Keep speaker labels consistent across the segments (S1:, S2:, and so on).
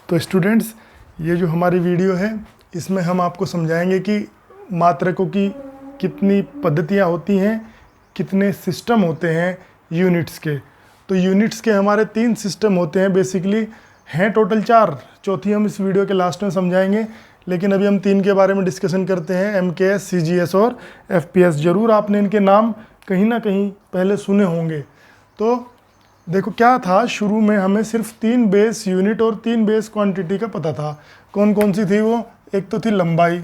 S1: तो स्टूडेंट्स, ये जो हमारी वीडियो है इसमें हम आपको समझाएंगे कि मात्रकों की कितनी पद्धतियाँ होती हैं, कितने सिस्टम होते हैं यूनिट्स के। तो यूनिट्स के हमारे 3 सिस्टम होते हैं, बेसिकली हैं टोटल 4, चौथी हम इस वीडियो के लास्ट में समझाएंगे। लेकिन अभी हम 3 के बारे में डिस्कशन करते हैं, MKS, CGS और FPS। ज़रूर आपने इनके नाम कहीं ना कहीं पहले सुने होंगे। तो देखो क्या था, शुरू में हमें सिर्फ 3 बेस यूनिट और 3 बेस क्वांटिटी का पता था। कौन कौन सी थी वो? एक तो थी लंबाई,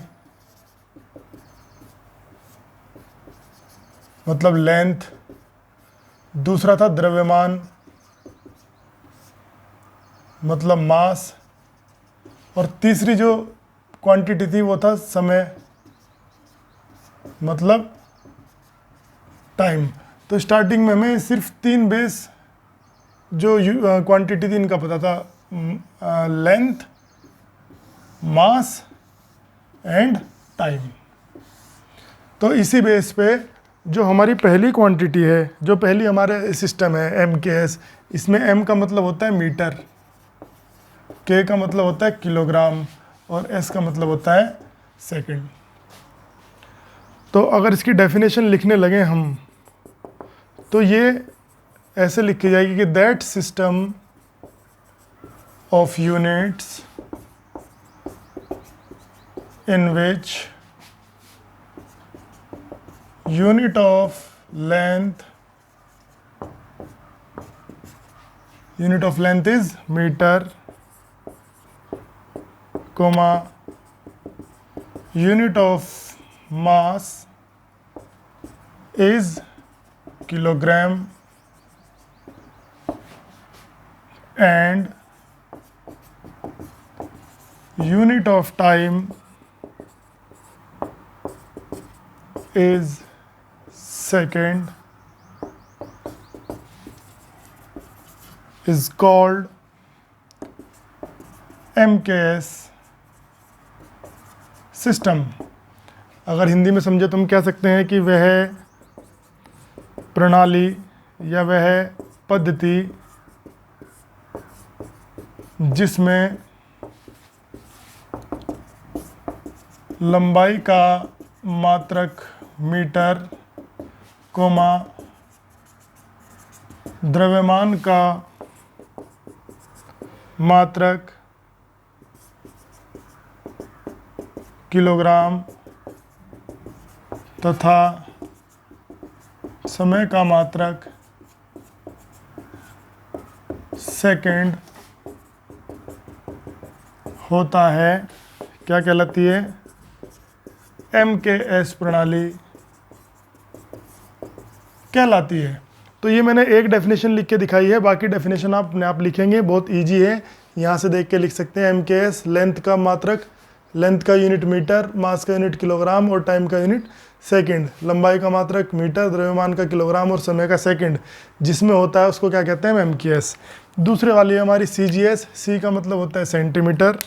S1: मतलब लेंथ। दूसरा था द्रव्यमान, मतलब मास। और तीसरी जो क्वांटिटी थी वो था समय, मतलब टाइम। तो स्टार्टिंग में हमें सिर्फ 3 बेस जो क्वांटिटी थी इनका पता था, लेंथ, मास एंड टाइम। तो इसी बेस पे जो हमारी पहली क्वांटिटी है, जो पहली हमारे सिस्टम है MKS, इसमें M का मतलब होता है मीटर, K का मतलब होता है किलोग्राम और S का मतलब होता है सेकंड। तो अगर इसकी डेफिनेशन लिखने लगे हम तो ये ऐसे लिखी जाएगी कि that system of units in which unit of length is meter, comma unit of mass is kilogram and unit of time is second, is called MKS system. अगर हिंदी में समझे तो हम कह सकते हैं कि वह प्रणाली या वह पद्धति जिसमें लंबाई का मात्रक मीटर, कोमा द्रव्यमान का मात्रक किलोग्राम तथा समय का मात्रक सेकंड होता है, क्या कहलाती है? MKS प्रणाली कहलाती है। तो ये मैंने एक डेफिनेशन लिख के दिखाई है, बाकी डेफिनेशन आप अपने आप लिखेंगे, बहुत इजी है, यहाँ से देख के लिख सकते हैं। MKS लेंथ का मात्रक, लेंथ का यूनिट मीटर, मास का यूनिट किलोग्राम और टाइम का यूनिट सेकंड। लंबाई का मात्रक मीटर, द्रव्यमान का किलोग्राम और समय का सेकंड जिसमें होता है उसको क्या कहते हैं? MKS। दूसरे वाली है हमारी CGS। C का मतलब होता है सेंटीमीटर,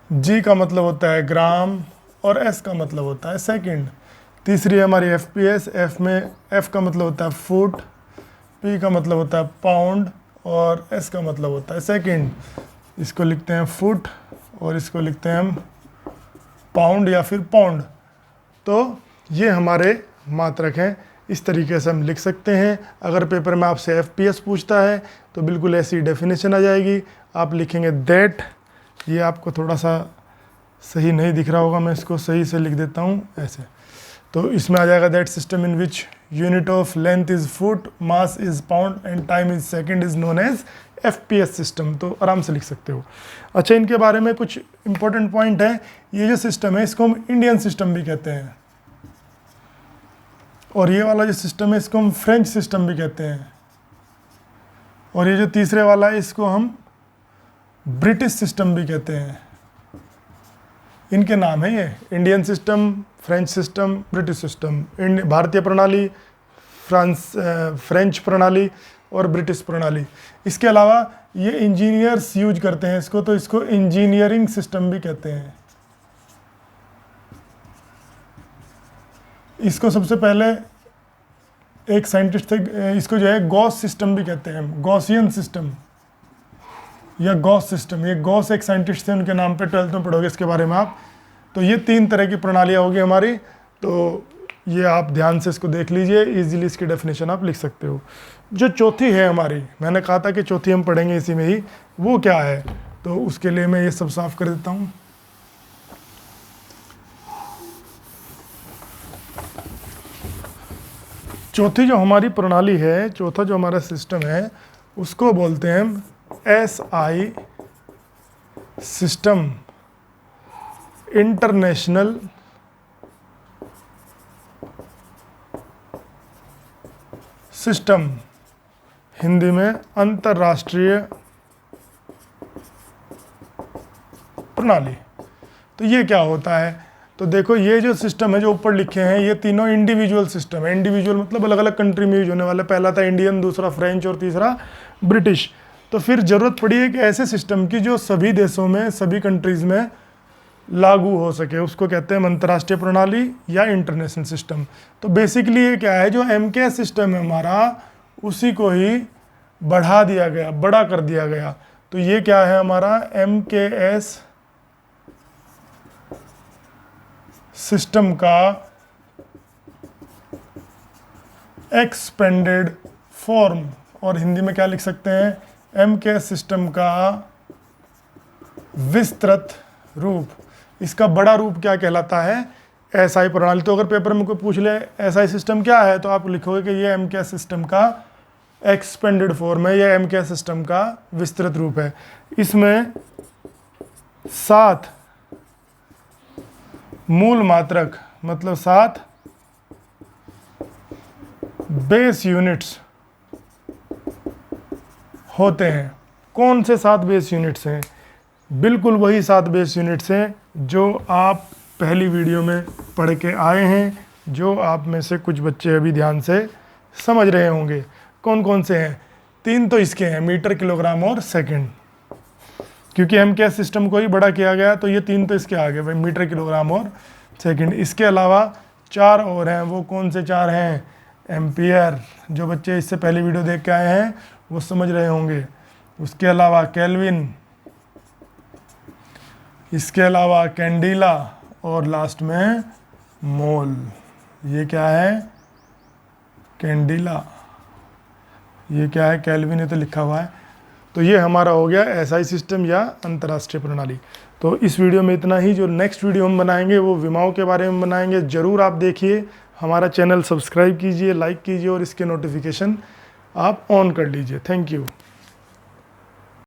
S1: G का मतलब होता है ग्राम और S का मतलब होता है सेकंड। तीसरी है हमारी FPS। F में F का मतलब होता है फुट, P का मतलब होता है पाउंड और S का मतलब होता है सेकंड। इसको लिखते हैं फुट और इसको लिखते हैं हम पाउंड या फिर पाउंड। तो ये हमारे मात्रक हैं, इस तरीके से हम लिख सकते हैं। अगर पेपर में आपसे FPS पूछता है तो बिल्कुल ऐसी डेफिनेशन आ जाएगी, आप लिखेंगे दैट। ये आपको थोड़ा सा सही नहीं दिख रहा होगा, मैं इसको सही से लिख देता हूँ ऐसे। तो इसमें आ जाएगा that system in which unit of length is foot, mass is pound and time is second is known as FPS system. तो आराम से लिख सकते हो। अच्छा, इनके बारे में कुछ इंपॉर्टेंट पॉइंट है। ये जो सिस्टम है इसको हम इंडियन सिस्टम भी कहते हैं, और ये वाला जो सिस्टम है इसको हम फ्रेंच सिस्टम भी कहते हैं, और ये जो तीसरे वाला है इसको हम ब्रिटिश सिस्टम भी कहते हैं। इनके नाम है ये, Indian system, French system, British system. भारतीय प्रणाली, फ्रेंच प्रणाली और ब्रिटिश प्रणाली। इसके अलावा ये इंजीनियर्स यूज करते हैं इसको, तो इसको इंजीनियरिंग सिस्टम भी कहते हैं। इसको सबसे पहले एक साइंटिस्ट थे, इसको जो है गॉस सिस्टम भी कहते हैं, गॉसियन सिस्टम। या गॉस सिस्टम। ये गॉस एक साइंटिस्ट थे, उनके नाम पे 12th में पढ़ोगे इसके बारे में आप। तो ये 3 तरह की प्रणालियाँ होगी हमारी। तो ये आप ध्यान से इसको देख लीजिए, इजीली इसकी डेफिनेशन आप लिख सकते हो। जो चौथी है हमारी, मैंने कहा था कि चौथी हम पढ़ेंगे इसी में ही, वो क्या है, तो उसके लिए मैं ये सब साफ कर देता हूँ। चौथी जो हमारी प्रणाली है, चौथा जो हमारा सिस्टम है, उसको बोलते हैं हम SI system, international system, Hindi में अंतर्राष्ट्रीय प्रणाली। तो ये क्या होता है, तो देखो ये जो सिस्टम है जो ऊपर लिखे हैं, ये तीनों इंडिविजुअल सिस्टम है। इंडिविजुअल मतलब अलग अलग कंट्री में यूज होने वाला। पहला था इंडियन, दूसरा फ्रेंच और तीसरा ब्रिटिश। तो फिर जरूरत पड़ी है कि ऐसे सिस्टम की जो सभी देशों में, सभी कंट्रीज में लागू हो सके, उसको कहते हैं अंतर्राष्ट्रीय प्रणाली या इंटरनेशनल सिस्टम। तो बेसिकली ये क्या है, जो MKS सिस्टम है हमारा, उसी को ही बढ़ा दिया गया, बड़ा कर दिया गया। तो ये क्या है हमारा MKS सिस्टम का एक्सपेंडेड फॉर्म, और हिंदी में क्या लिख सकते हैं, MKS सिस्टम का विस्तृत रूप। इसका बड़ा रूप क्या कहलाता है, SI प्रणाली। तो अगर पेपर में कोई पूछ ले SI सिस्टम क्या है, तो आप लिखोगे कि ये MKS सिस्टम का एक्सपेंडेड फॉर्म है, या MKS सिस्टम का विस्तृत रूप है। इसमें 7 मूल मात्रक, मतलब 7 बेस यूनिट्स होते हैं। कौन से 7 बेस यूनिट्स हैं, बिल्कुल वही 7 बेस यूनिट्स हैं जो आप पहली वीडियो में पढ़ के आए हैं, जो आप में से कुछ बच्चे अभी ध्यान से समझ रहे होंगे। कौन कौन से हैं, 3 तो इसके हैं, मीटर, किलोग्राम और सेकंड। क्योंकि MKS सिस्टम को ही बड़ा किया गया, तो ये 3 तो इसके आ गए भाई, मीटर, किलोग्राम और सेकंड। इसके अलावा 4 और हैं। वो कौन से 4 हैं, एम्पियर, जो बच्चे इससे पहले वीडियो देख के आए हैं वो समझ रहे होंगे। उसके अलावा केल्विन, इसके अलावा कैंडिला, और लास्ट में मोल। ये क्या है, कैंडिला, ये क्या है, केल्विन, ये तो लिखा हुआ है। तो ये हमारा हो गया SI सिस्टम या अंतर्राष्ट्रीय प्रणाली। तो इस वीडियो में इतना ही। जो नेक्स्ट वीडियो हम बनाएंगे वो विमाओं के बारे में बनाएंगे, ज़रूर आप देखिए। हमारा चैनल सब्सक्राइब कीजिए, लाइक कीजिए और इसके नोटिफिकेशन आप ऑन कर लीजिए। Thank you.